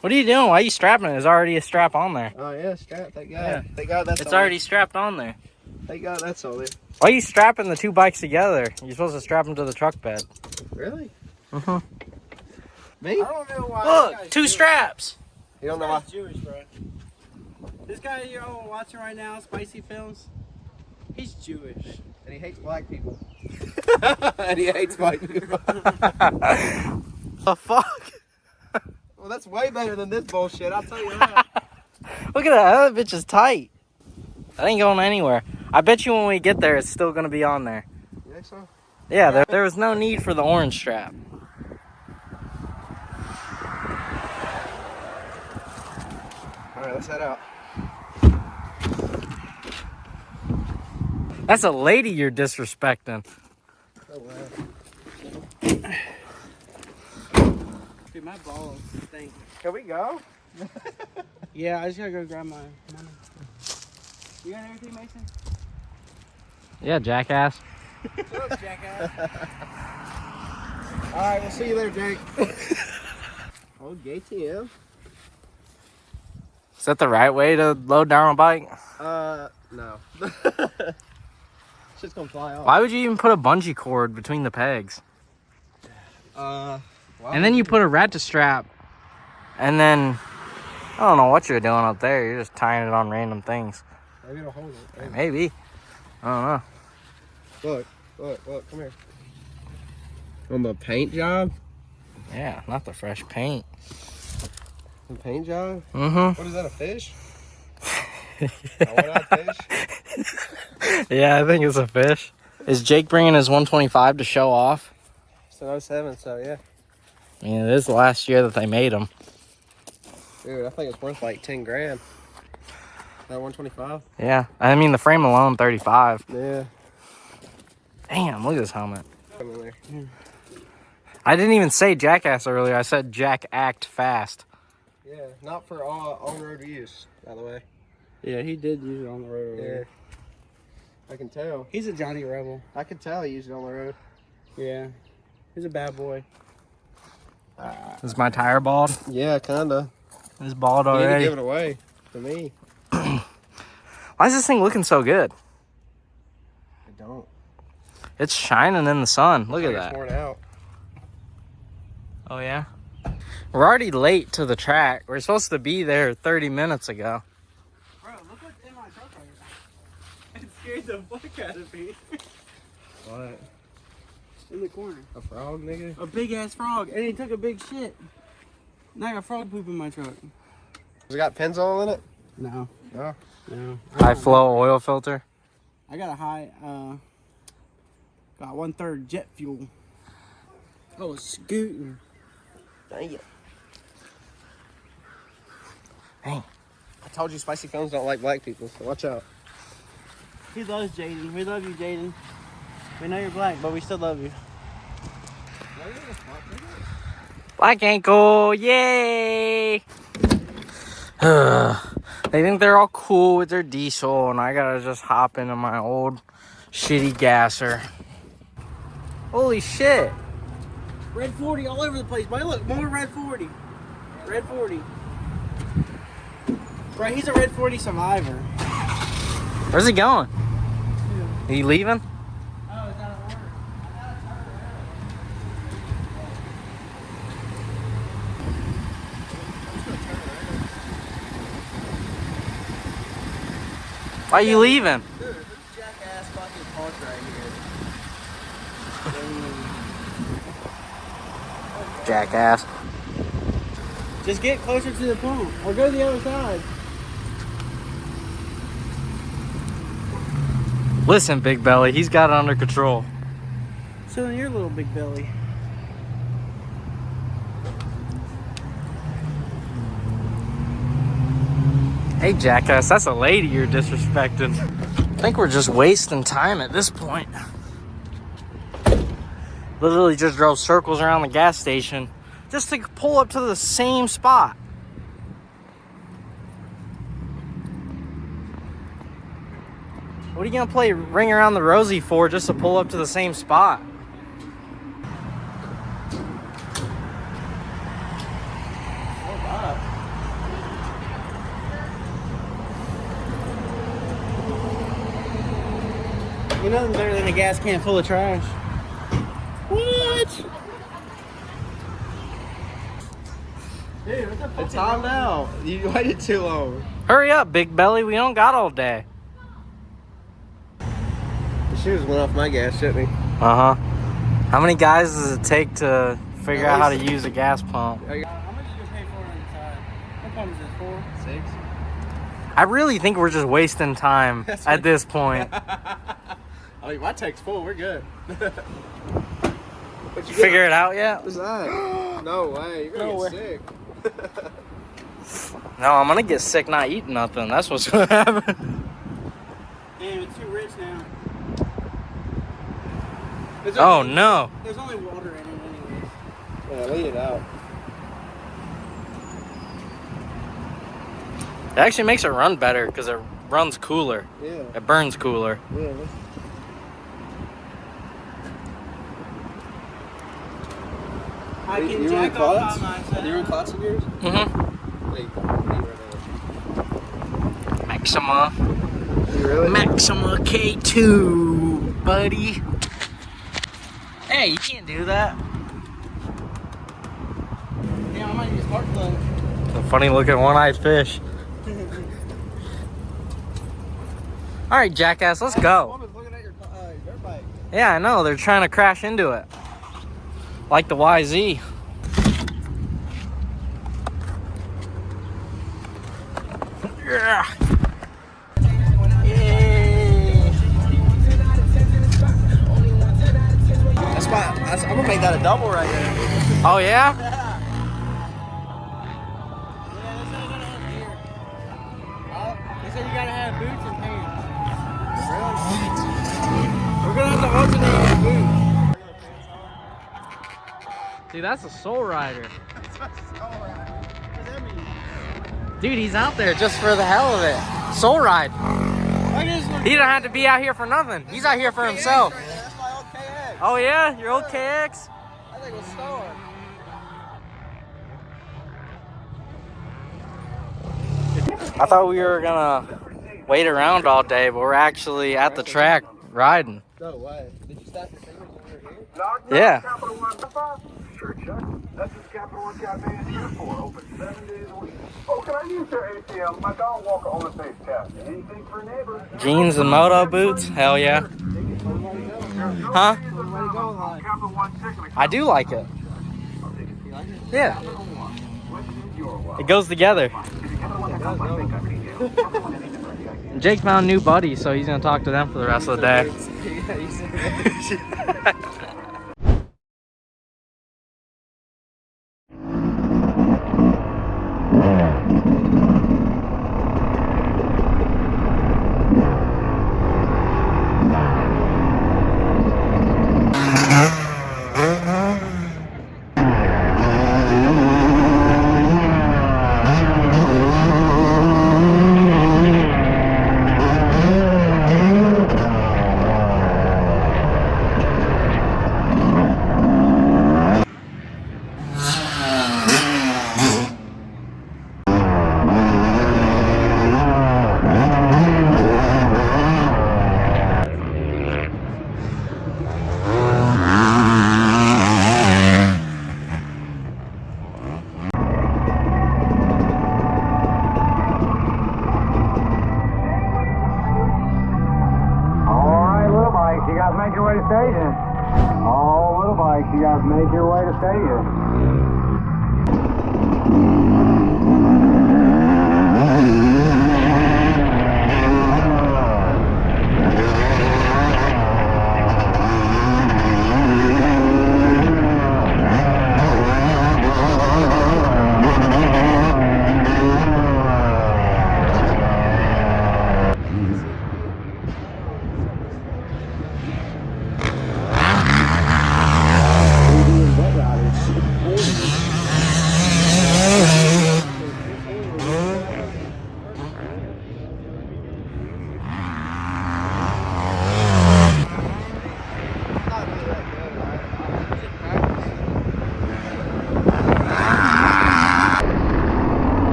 What are you doing? Why are you strapping it? There's already a strap on there. Oh yeah, strap. Thank God. Yeah. Thank God that's It's solid. already strapped on there. Thank God that's solid. Why are you strapping the two bikes together? You're supposed to strap them to the truck bed. Really? Mm-hmm. Me? I don't know why. Look, two straps. You don't know why? This guy's Jewish, bro. This guy you're all watching right now, Spicy Films, he's Jewish. And he hates black people. And he hates white people. The fuck? Well, that's way better than this bullshit. I'll tell you that. Look at that. That bitch is tight. That ain't going anywhere. I bet you when we get there, it's still gonna be on there. You think so? Yeah, there was no need for the orange strap. All right, let's head out. That's a lady you're disrespecting. Oh, wow. Dude, my balls stink. Can we go? Yeah, I just gotta go grab my money. You got everything, Mason? Yeah, jackass. Shut up, jackass. All right, we'll see you later, Jake. Old ATM. Is that the right way to load down a bike? No. Shit's gonna fly off. Why would you even put a bungee cord between the pegs? Why And then you put a ratchet strap. And then, I don't know what you're doing up there. You're just tying it on random things. Maybe it'll hold it. Maybe. I don't know. Look, come here. On the paint job? Yeah, not the fresh paint. The paint job? Mm-hmm. What is that, a fish? A one-eyed fish? Yeah, I think it's a fish. Is Jake bringing his 125 to show off? It's an 07, so yeah. I mean, it is the last year that they made them. Dude, I think it's worth like 10 grand. That 125? Yeah, I mean, the frame alone, 35. Yeah. Damn, look at this helmet. Come in there. I didn't even say jackass earlier. I said jack act fast. Yeah, not for all on-road use, by the way. Yeah, he did use it on the road. Yeah. I can tell. He's a Johnny Rebel. I can tell he used it on the road. Yeah. He's a bad boy. Is my tire bald? Yeah, kinda. It's bald You need to already. give it away to me. Why is this thing looking so good? I don't. It's shining in the sun. Look at It's that. worn out. Oh, yeah? We're already late to the track. We're supposed to be there 30 minutes ago. Bro, look what's in my truck right now. It scared the fuck out of me. What? In the corner. A frog, nigga? A big ass frog, and he took a big shit. Now I got frog poop in my truck. Has it got Pennzoil in it? No. No. No. High flow oil filter. I got a high, got 1/3 jet fuel. Oh, scooting. Dang it. Dang. I told you spicy films don't like black people, so watch out. He loves Jaden. We love you, Jaden. We know you're black, but we still love you. Black ankle, yay! They think they're all cool with their diesel, and I gotta just hop into my old shitty gasser. Holy shit! Red 40 all over the place, boy. Look, more red 40. Red 40. Bro, he's a red 40 survivor. Where's he going? He leaving? Oh, it's out of order. Why are you leaving? Dude, this jackass fucking park right here. Jackass. Just get closer to the pump, or go to the other side. Listen, Big Belly, he's got it under control. So in your little big belly. Hey, jackass, that's a lady you're disrespecting. I think we're just wasting time at this point. Literally just drove circles around the gas station just to pull up to the same spot. What are you gonna play Ring Around the Rosie for just to pull up to the same spot? Hold up. Ain't nothing better than a gas can full of trash. What? Dude, what the fuck? It's hot now. You waited too long. Hurry up, Big Belly. We don't got all day. The shoes went off my gas, shouldn't he? Uh-huh. How many guys does it take to figure out how to use a gas pump? How much did you pay for it on the side? What pump is this for? 6. I really think we're just wasting time at this point. I mean, my tank's full. We're good. What you Figure it out yet? What's that? No way. You're gonna No get way. sick. No, I'm gonna get sick not eating nothing. That's what's gonna happen. Damn, it's too rich now. Oh no. There's only water in it anyways. Yeah, lean it out. It actually makes it run better because it runs cooler. Yeah. It burns cooler. Yeah. I can You jack run off clots? my Do you run clots in yours? Mm-hmm. Wait, what do you run Maxima. in? You really? Maxima K2, buddy. Hey, you can't do that. Yeah, I might use spark plug. A funny looking one-eyed fish. All right, jackass, let's go. Woman's looking at your dirt bike. Yeah, I know. They're trying to crash into it. Like the YZ. Yeah. I'm gonna make that a double right there. Oh, yeah? They said you gotta have boots and pants. Really? We're gonna have to alternate with boots. Dude, that's a Soul Rider. What does that mean? Dude, he's out there just for the hell of it. Soul Ride. He don't have to be out here for nothing. He's out here for himself. That's my old KX. Oh, yeah? Your old KX? I think it was stolen. I thought we were gonna wait around all day, but we're actually at the track riding. No way. Did you stop the singers when we were here? Yeah. Capital One. Sure, Chuck. That's what Capital One Cafe is here for. Open 7 days a week. Oh, can I use your ATM? My dog walker on the face test. Anything for neighbors? Jeans and moto boots? Hell yeah. Huh? Capital One chicken. I do like it. Yeah. It goes together. Jake found new buddies, so he's gonna talk to them for the rest of the day. Make your way to station. All little bikes, you guys make your way to station.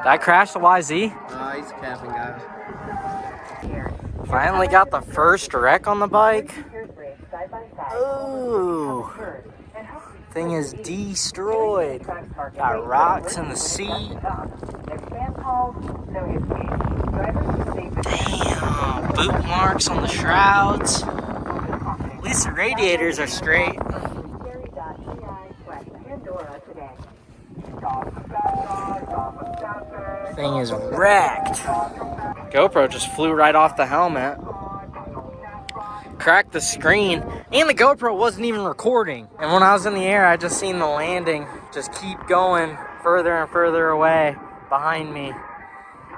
I crash the YZ? He's capping, guys. Finally got the first wreck on the bike. Ooh. Thing is destroyed. Got rocks in the seat. Damn. Boot marks on the shrouds. At least the radiators are straight. Thing is wrecked. GoPro just flew right off the helmet. Cracked the screen. And the GoPro wasn't even recording. And when I was in the air, I just seen the landing just keep going further and further away behind me.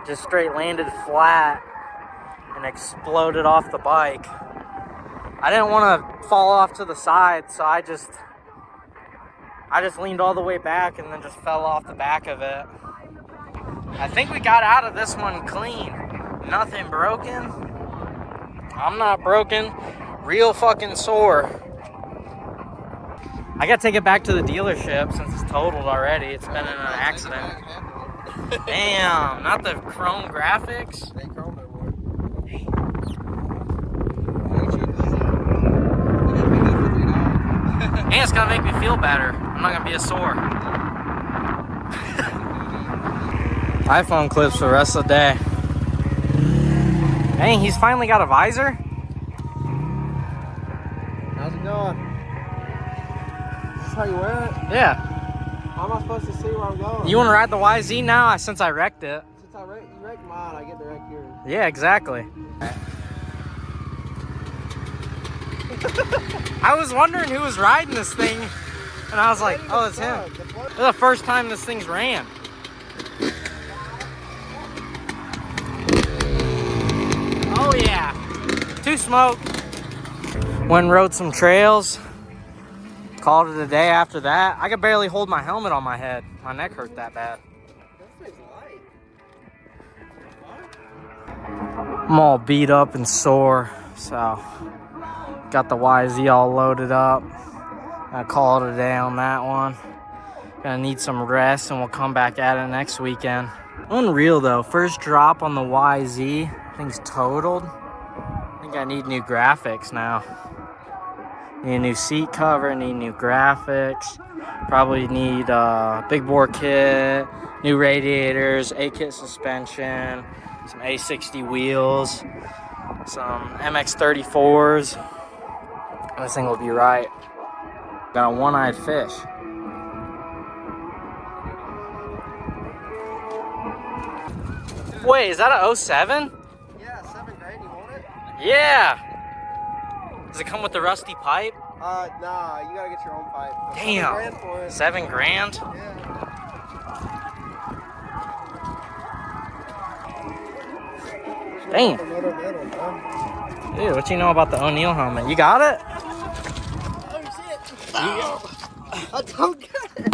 Just straight landed flat and exploded off the bike. I didn't want to fall off to the side, so I just leaned all the way back and then just fell off the back of it. I think we got out of this one clean. Nothing broken. I'm not broken. Real fucking sore. I gotta take it back to the dealership since it's totaled already. It's been in an accident. Damn, not the chrome graphics. They chrome no more. And it's gonna make me feel better. I'm not gonna be as sore. iPhone clips for the rest of the day. Dang, he's finally got a visor? How's it going? Is this how you wear it? Yeah. How am I supposed to see where I'm going? You wanna ride the YZ now since I wrecked it? Since you wrecked mine, I get to wreck yours. Yeah, exactly. I was wondering who was riding this thing, and I was like, oh, it's him. This is the first time this thing's ran. Oh yeah, 2 smoke. Went and rode some trails. Called it a day after that. I could barely hold my helmet on my head. My neck hurt that bad. I'm all beat up and sore, so got the YZ all loaded up. I call it a day on that one. Gonna need some rest and we'll come back at it next weekend. Unreal though, first drop on the YZ. Thing's totaled. I think I need new graphics now. Need a new seat cover, need new graphics. Probably need big bore kit, new radiators, A-kit suspension, some A60 wheels, some MX-34s. This thing will be right. Got a one-eyed fish. Wait, is that a 07? Yeah, $7,000. You want it? Yeah. Does it come with the rusty pipe? Nah, you gotta get your own pipe. Damn. $7,000 for it. $7,000? Yeah. Damn. Metal, bro. Dude, what you know about the O'Neill helmet? You got it? Oh shit! I don't get it.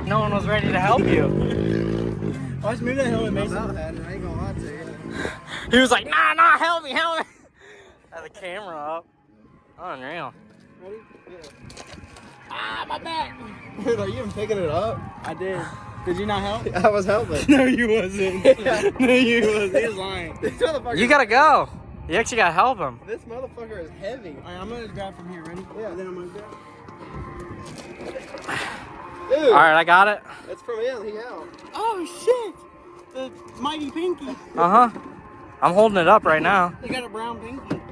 No one was ready to help you. Watch me that helmet, Mason. I ain't gonna lie to you. He was like, nah, help me. Had the camera up. Unreal. Ready? Yeah. Ah, my back. Dude, are you even picking it up? I did. Did you not help? I was helping. No, you wasn't. No, you wasn't. He was lying. This motherfucker. You gotta go. You actually gotta help him. This motherfucker is heavy. All right, I'm gonna grab from here. Ready? Yeah. And then I'm gonna grab. Dude. All right, I got it. That's from him. He helped. Oh shit! The mighty pinky. Uh-huh. I'm holding it up right now. They got a brown pinky.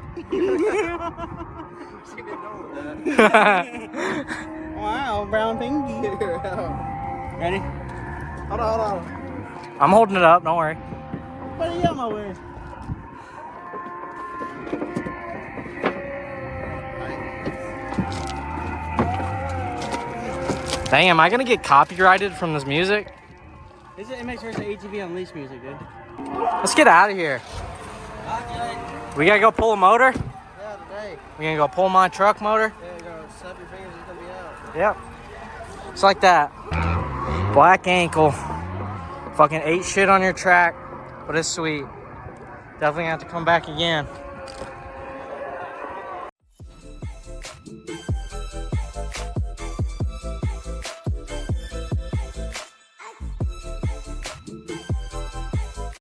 Wow, brown pinky. Ready? Hold on. I'm holding it up, don't worry. What are you on my way? Dang, am I gonna get copyrighted from this music? This is MX versus ATV Unleashed music, dude. Let's get out of here. We gotta go pull a motor? Yeah, today. We gonna go pull my truck motor? Yeah, you're gonna snap your fingers. It's gonna be out. Yep. It's like that. Black ankle. Fucking ate shit on your track, but it's sweet. Definitely have to come back again.